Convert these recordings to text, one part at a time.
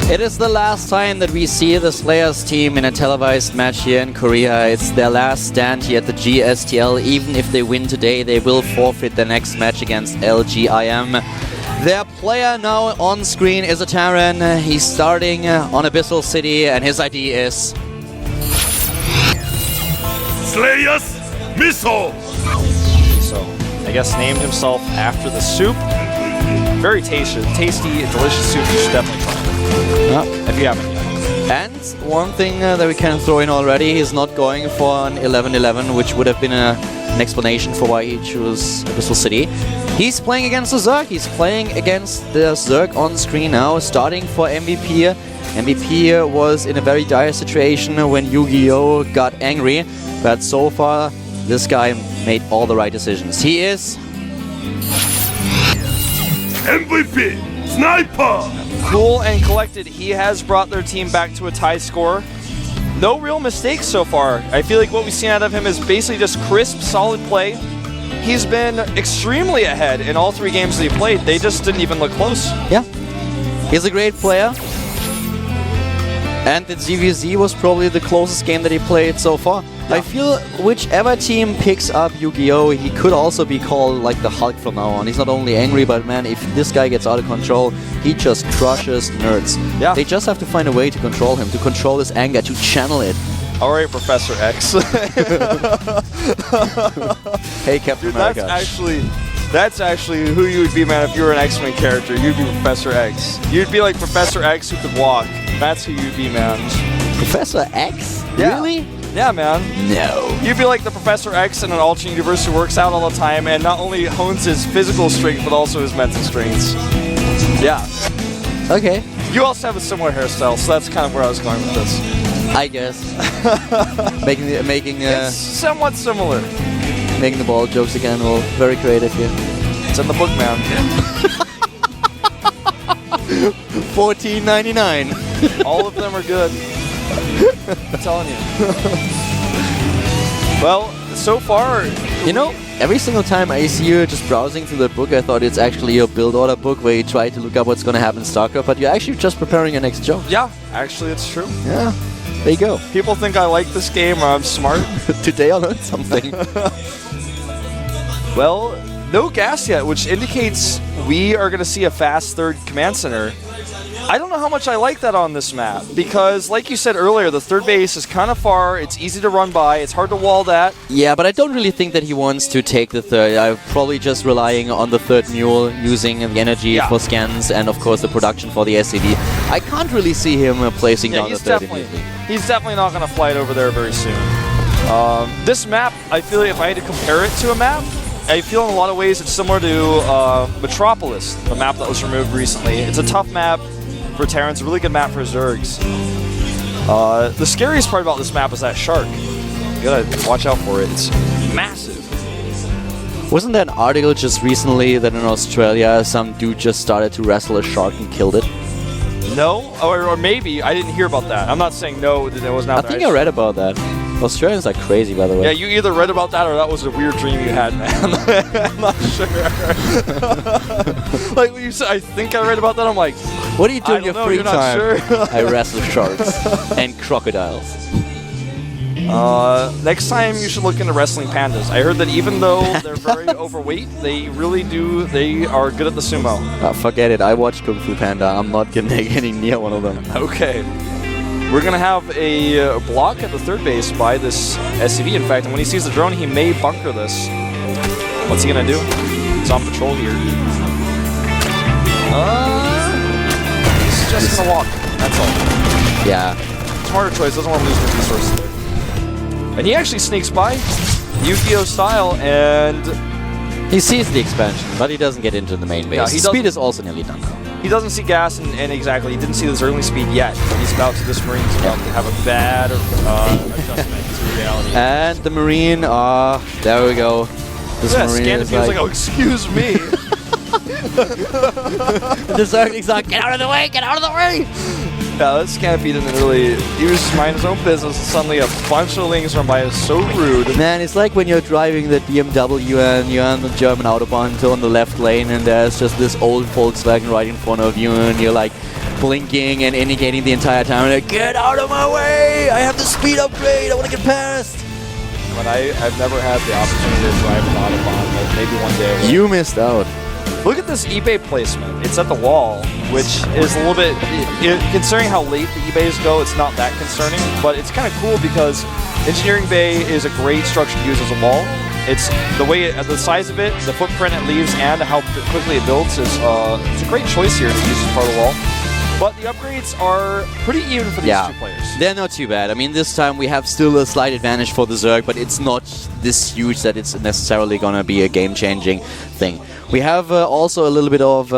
It is the last time that we see the Slayers team in a televised match here in Korea. It's their last stand here at the GSTL. Even if they win today, they will forfeit the next match against LGIM. Their player now on screen is a Terran. He's starting on Abyssal City, and his ID is... Slayers Miso! So, I guess named himself after the soup. Very tasty, delicious soup. You should definitely try it. If you haven't yet. And one thing that we can throw in already, he's not going for an 11-11, which would have been an explanation for why he chose Abyssal City. He's playing against the Zerg. He's playing against the Zerg on screen now, starting for MVP. MVP was in a very dire situation when Yu-Gi-Oh! Got angry, but so far this guy made all the right decisions. He is... MVP! Sniper! Cool and collected, he has brought their team back to a tie score. No real mistakes so far. I feel like what we've seen out of him is basically just crisp, solid play. He's been extremely ahead in all 3 games that he played. They just didn't even look close. Yeah, he's a great player. And the ZVZ was probably the closest game that he played so far. Yeah. I feel whichever team picks up Yu-Gi-Oh! He could also be called like the Hulk from now on. He's not only angry, but man, if this guy gets out of control, he just crushes nerds. Yeah. They just have to find a way to control him, to control his anger, to channel it. Alright, Professor X. Hey, Captain America. That's actually who you would be, man, if you were an X-Men character. You'd be Professor X. You'd be like Professor X who could walk. That's who you'd be, man. Professor X? Yeah. Really? Yeah, man. No. You'd be like the Professor X in an alternate universe who works out all the time and not only hones his physical strength, but also his mental strengths. Yeah. Okay. You also have a similar hairstyle, so that's kind of where I was going with this. I guess. making it's somewhat similar. Making the ball jokes again. Well, very creative here. It's in the book, man. $14.99. All of them are good. I'm telling you. Well, so far, you know, every single time I see you just browsing through the book, I thought it's actually your build order book where you try to look up what's going to happen in StarCraft, but you're actually just preparing your next joke. Yeah, actually, it's true. Yeah, there you go. People think I like this game or I'm smart. Today I learned something. Well, no gas yet, which indicates we are going to see a fast third command center. I don't know how much I like that on this map, because like you said earlier, the third base is kind of far, it's easy to run by, it's hard to wall that. Yeah, but I don't really think that he wants to take the third. I'm probably just relying on the third mule, using the energy for scans and of course the production for the SCV. I can't really see him placing down the third immediately. He's definitely not going to fly it over there very soon. This map, I feel like if I had to compare it to a map, I feel in a lot of ways it's similar to Metropolis, the map that was removed recently. It's a tough map for Terrans, a really good map for Zergs. The scariest part about this map is that shark. You gotta watch out for it. It's massive. Wasn't there an article just recently that in Australia some dude just started to wrestle a shark and killed it? No, or maybe I didn't hear about that. I'm not saying no, that it wasn't out there. I think I read about that. Australians are crazy, by the way. Yeah, you either read about that or that was a weird dream you had, man. I'm not sure. Like when you said, I think I read about that, I'm like, what do you do in your free time? Sure. I wrestle sharks and crocodiles. Next time you should look into wrestling pandas. I heard that even though they're very overweight, they are good at the sumo. Forget it, I watched Kung Fu Panda. I'm not getting near one of them. Okay. We're going to have a block at the third base by this SCV, in fact, and when he sees the drone, he may bunker this. What's he going to do? He's on patrol here. He's just going to walk. That's all. Yeah. Smarter choice, doesn't want to lose the resources there. And he actually sneaks by, Yu-Gi-Oh! Style, and... He sees the expansion, but he doesn't get into the main base. Yeah, Speed is also nearly done. He doesn't see gas, and exactly, he didn't see this early speed yet. He's about to, this Marine's about to have a bad adjustment to reality. And the Marine, there we go. This Marine is like, oh, excuse me. The Zergling's like, get out of the way, get out of the way! Yeah, this Scampy didn't really. He was just minding his own business, and suddenly a bunch of Lings run by. Is so rude. Man, it's like when you're driving the BMW and you're on the German Autobahn on the left lane, and there's just this old Volkswagen right in front of you, and you're like blinking and indicating the entire time, like, get out of my way! I have the speed upgrade! I want to get past! But I've never had the opportunity to drive an Autobahn, but maybe one day. You missed out. Look at this eBay placement. It's at the wall, which is a little bit, considering how late the eBays go, it's not that concerning, but it's kind of cool because Engineering Bay is a great structure to use as a wall. It's the way, the size of it, the footprint it leaves, and how quickly it builds is it's a great choice here to use as part of the wall. But the upgrades are pretty even for these two players. They're not too bad. I mean, this time we have still a slight advantage for the Zerg, but it's not this huge that it's necessarily going to be a game-changing thing. We have also a little bit of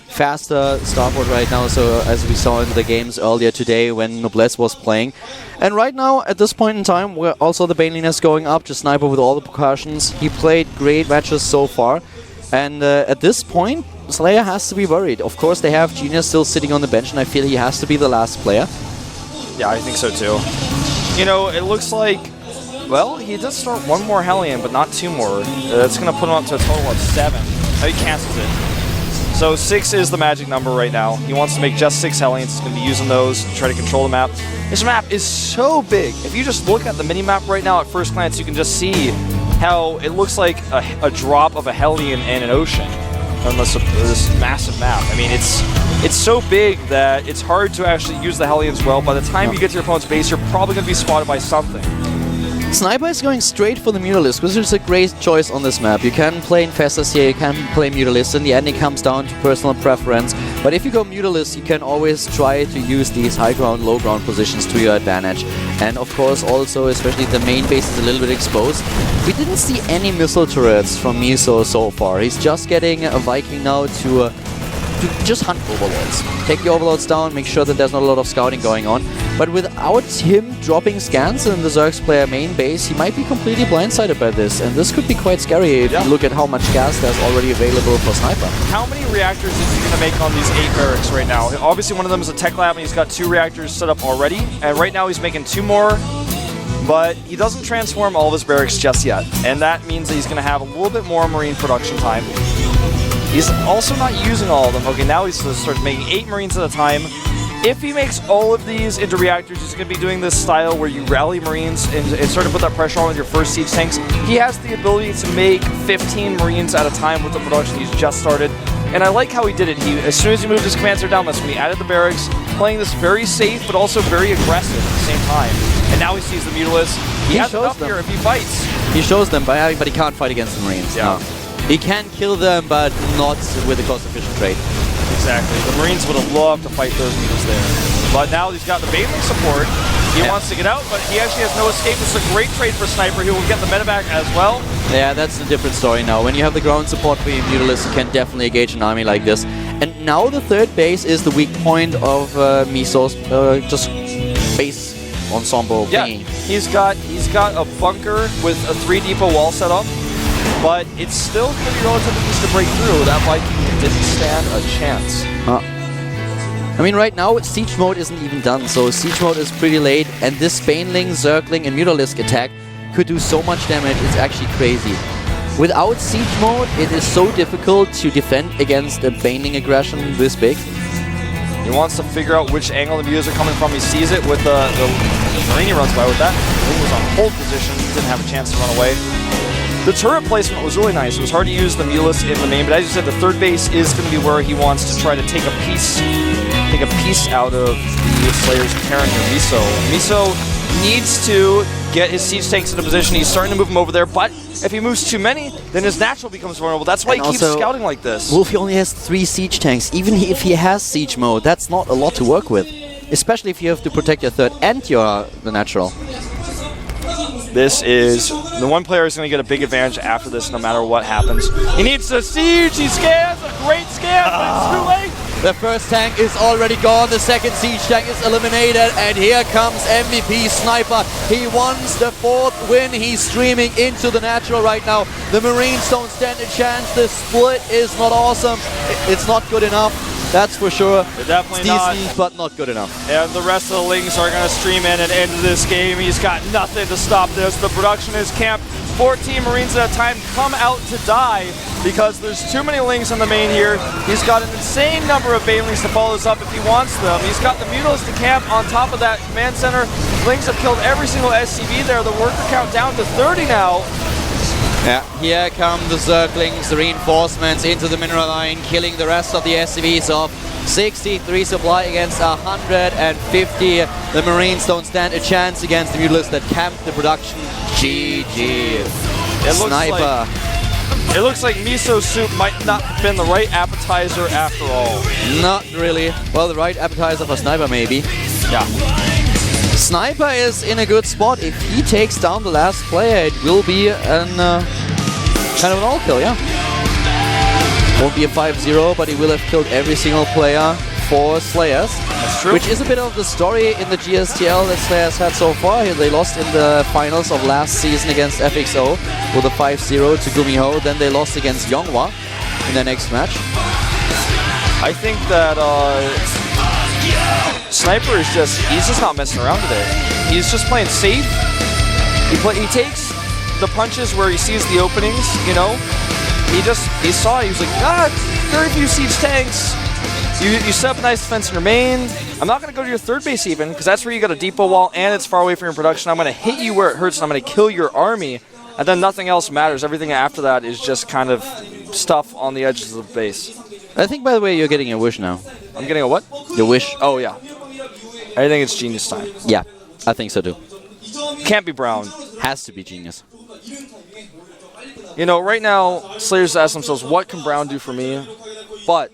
faster starboard right now, so as we saw in the games earlier today when Noblesse was playing. And right now, at this point in time, where also the Baneliness going up, just Sniper with all the precautions. He played great matches so far. And at this point, Slayer has to be worried. Of course, they have Genius still sitting on the bench, and I feel he has to be the last player. Yeah, I think so too. You know, it looks like, well, he does start one more Hellion, but not two more. That's going to put him up to a total of 7. He cancels it. So 6 is the magic number right now. He wants to make just 6 Hellions. He's going to be using those to try to control the map. This map is so big. If you just look at the mini-map right now at first glance, you can just see how it looks like a drop of a Hellion in an ocean on this massive map. I mean, it's so big that it's hard to actually use the Hellions well. By the time you get to your opponent's base, you're probably going to be spotted by something. Sniper is going straight for the Mutalisk, which is a great choice on this map. You can play Infestus here, you can play Mutalisk. In the end, it comes down to personal preference. But if you go Mutalisk, you can always try to use these high ground, low ground positions to your advantage. And of course, also, especially the main base is a little bit exposed. We didn't see any missile turrets from Miso so far. He's just getting a Viking now to just hunt overlords. Take the overlords down, make sure that there's not a lot of scouting going on. But without him dropping scans in the Zerg's player main base, he might be completely blindsided by this. And this could be quite scary if you look at how much gas there's already available for Sniper. How many reactors is he going to make on these 8 barracks right now? Obviously one of them is a tech lab and he's got 2 reactors set up already. And right now he's making 2 more. But he doesn't transform all of his barracks just yet. And that means that he's going to have a little bit more Marine production time. He's also not using all of them. Okay, now he's starts making 8 Marines at a time. If he makes all of these into reactors, he's going to be doing this style where you rally Marines and start to put that pressure on with your first siege tanks. He has the ability to make 15 Marines at a time with the production he's just started. And I like how he did it. As soon as he moved his command center down, that's when he added the barracks, playing this very safe but also very aggressive at the same time. And now he sees the Mutalisk. He has enough here if he fights. He shows them, but he can't fight against the Marines. Yeah. No. He can kill them, but not with a cost-efficient trade. Exactly. The Marines would have loved to fight those Mutals there. But now he's got the Baneling support. He wants to get out, but he actually has no escape. It's a great trade for Sniper. He will get the medevac as well. Yeah, that's a different story now. When you have the ground support for your Mutalisk, you can definitely engage an army like this. And now the third base is the weak point of Miso's just base ensemble thingy. He's got a bunker with a 3 depot wall set up. But it's still going to be relatively easy to break through. That Viking didn't stand a chance. I mean, right now, Siege Mode isn't even done, so Siege Mode is pretty late, and this Baneling, Zergling, and Mutalisk attack could do so much damage, it's actually crazy. Without Siege Mode, it is so difficult to defend against a Baneling aggression this big. He wants to figure out which angle the Mutas are coming from. He sees it with the Marine he runs by with that. He was on hold position, didn't have a chance to run away. The turret placement was really nice. It was hard to use the Mutalisk in the main, but as you said, the third base is going to be where he wants to try to take a piece out of the Slayer's Terran here, Miso. Miso needs to get his siege tanks into position. He's starting to move them over there, but if he moves too many, then his natural becomes vulnerable. That's why he keeps scouting like this. Wolfie only has 3 siege tanks. Even if he has siege mode, that's not a lot to work with. Especially if you have to protect your third and the natural. This is the one player is going to get a big advantage after this, no matter what happens. He needs to siege. He scans a great scan, but it's too late. The first tank is already gone. The second siege tank is eliminated, and here comes MVP Sniper. He wants the 4th win. He's streaming into the natural right now. The Marines don't stand a chance. The split is not awesome. It's not good enough. that's for sure. They're definitely It's decent, but not good enough. And the rest of the Lings are going to stream in and end this game. He's got nothing to stop this. The production is camped. 14 Marines at a time come out to die because there's too many Lings on the main here. He's got an insane number of Banelings to follow this up if he wants them. He's got the Mutilistic camp on top of that command center. Lings have killed every single SCV there. The worker count down to 30 now. Yeah, here come the Zerglings, the reinforcements into the mineral line, killing the rest of the SCVs off. 63 supply against 150. The Marines don't stand a chance against the Mutalisks that camped the production. GG. Sniper. It looks like miso soup might not have been the right appetizer after all. Not really. Well, the right appetizer for Sniper maybe. Yeah. Sniper is in a good spot. If he takes down the last player, it will be an kind of an all-kill, yeah. Won't be a 5-0, but he will have killed every single player for Slayers. That's true. Which is a bit of the story in the GSTL that Slayers had so far. They lost in the finals of last season against FXO with a 5-0 to Gumiho. Then they lost against Yonghwa in their next match. I think that Sniper is he's just not messing around today. He's just playing safe. He takes the punches where he sees the openings, you know. He saw it, he was like, very few siege tanks. You set up a nice defense in your main. I'm not going to go to your third base even, because that's where you got a depot wall and it's far away from your production. I'm going to hit you where it hurts and I'm going to kill your army. And then nothing else matters. Everything after that is just kind of stuff on the edges of the base. I think, by the way, you're getting a wish now. I'm getting a what? Your wish. Oh, yeah. I think it's genius time. Yeah, I think so too. Can't be Brown. Has to be genius. You know, right now, Slayers ask themselves, what can Brown do for me? But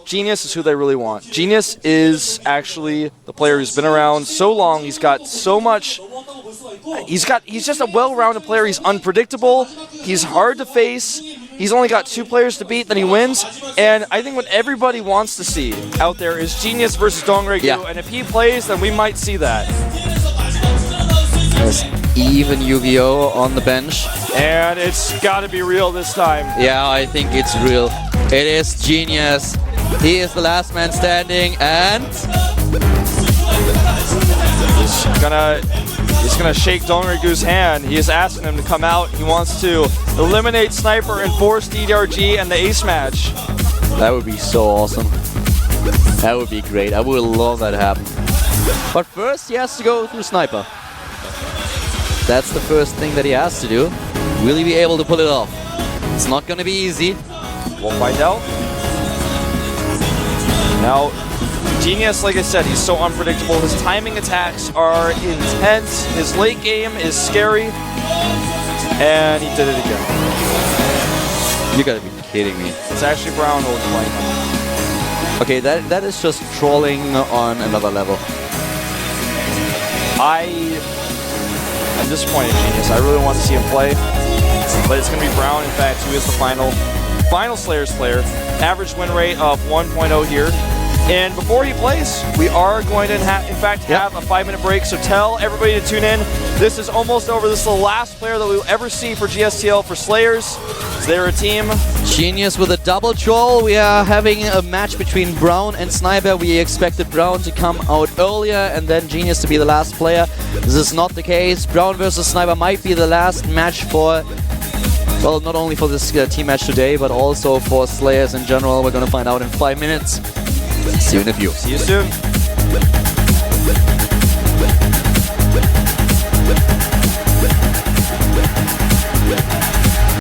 Genius is who they really want. Genius is actually the player who's been around so long. He's got so much. He's just a well-rounded player. He's unpredictable. He's hard to face. He's only got 2 players to beat, then he wins. And I think what everybody wants to see out there is Genius versus Dongregu. Yeah. And if he plays, then we might see that. There's even Yu-Gi-Oh! On the bench. And it's got to be real this time. Yeah, I think it's real. It is Genius. He is the last man standing, and he's gonna shake Dongregu's hand. He is asking him to come out. He wants to eliminate Sniper and force DDRG and the ace match. That would be so awesome. That would be great. I would love that to happen. But first, he has to go through Sniper. That's the first thing that he has to do. Will he be able to pull it off? It's not gonna be easy. We'll find out. Now, Genius, like I said, he's so unpredictable. His timing attacks are intense. His late game is scary. And he did it again. You gotta be kidding me. It's actually Brown who's playing him. Okay, that is just trolling on another level. I'm disappointed in Genius. I really want to see him play. But it's going to be Brown, in fact, who is the final Slayers player. Average win rate of 1.0 here. And before he plays, we are going to, in fact, have a 5-minute break. So tell everybody to tune in. This is almost over. This is the last player that we'll ever see for GSTL for Slayers. They're a team. Genius with a double troll. We are having a match between Brown and Sniper. We expected Brown to come out earlier and then Genius to be the last player. This is not the case. Brown versus Sniper might be the last match for, well, not only for this team match today, but also for Slayers in general. We're going to find out in 5 minutes. See you in a few. See you soon.